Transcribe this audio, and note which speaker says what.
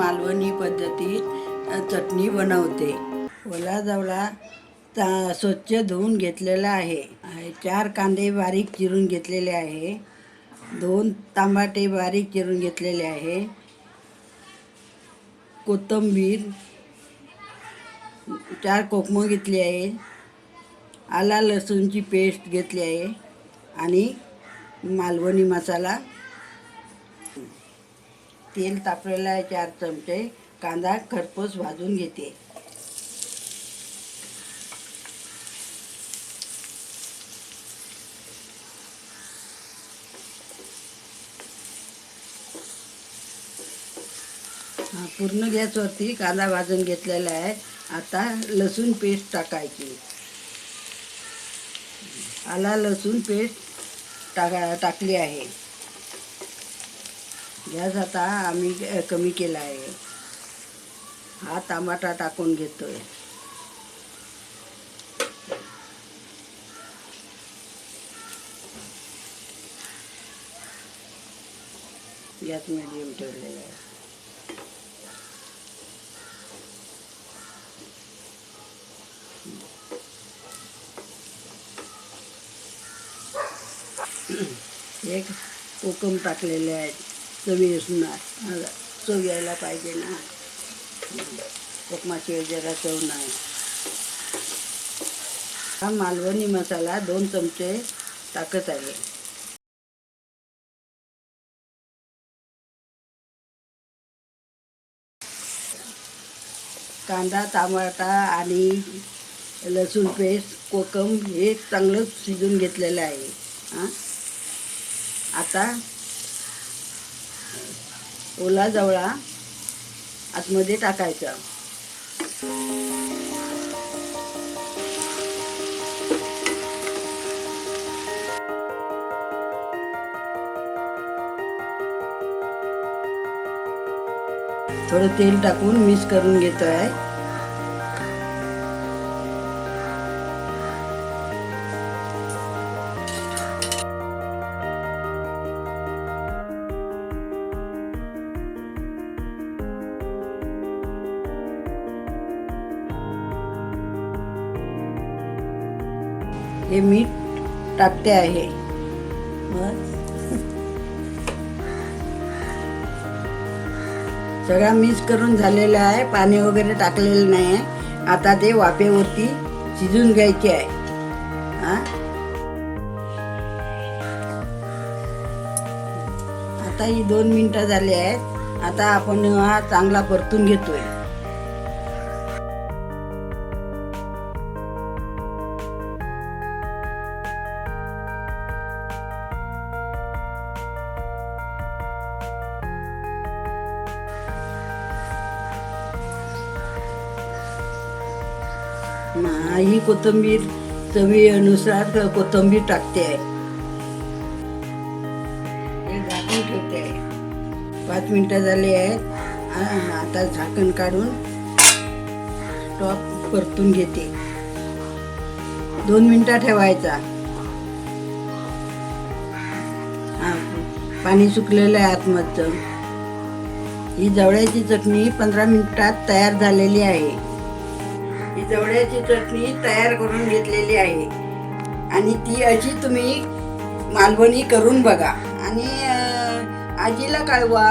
Speaker 1: मालवणी पद्धतीत चटणी बनवते. ओला जवळा स्वच्छ धुवून घेतलेला आहे. 4 कांदे बारीक चिरून घेतलेले आहे. 2 टमाटे बारीक चिरून घेतलेले आहे. कोथिंबीर 4 कोकमं घेतली आहे. आला लसूणची पेस्ट घेतली आहे आणि मालवणी मसाला. तेल तापलेलं आहे 4 चमचे. कांदा खरपूस भाजून घेते. पूर्ण गॅसवरती कांदा भाजून घेतलेला आहे. आता लसूण पेस्ट टाकायची. आला लसूण पेस्ट टाकली आहे. गॅस आता आम्ही कमी केला आहे. हा टमाटा टाकून घेतोय. गॅस मिडियम ठेवलेला आहे. एक कोकम टाकलेले आहेत. चव यायला पाहिजे ना. कोकमाची जरा चव नाही. हा मालवणी मसाला 2 चमचे टाकत आहे. कांदा टमाटा आणि लसूण पेस्ट कोकम हे चांगलं शिजून घेतलेलं आहे. आता ओला जवळा आतमध्ये टाकायचा. थोडं तेल टाकून मिक्स करून घेतोय. हे मीठ टाकते आहे. सगळा मिक्स करून झालेला आहे. पाणी वगैरे टाकलेलं नाही आहे. आता ते वाफेवरती शिजून घ्यायचे आहे. आता ही 2 मिनिटं झाली आहेत. आता आपण हा चांगला परतून घेतोय. ही कोथिंबीर चवीनुसार कोथिंबीर टाकते आहे. हे झाकून ठेवते आहे. 5 मिनिटं झाली आहेत. आता झाकण काढून टॉप परतून घेते. 2 मिनिटं ठेवायचा. पाणी सुकलेलं आहे आतमधलं. ही जवळ्याची चटणी 15 मिनिटात तयार झालेली आहे. ही जवळ्याची चटणी तयार करून घेतलेली आहे आणि ती अशी तुम्ही मालवणी करून बघा आणि आजीला कळवा.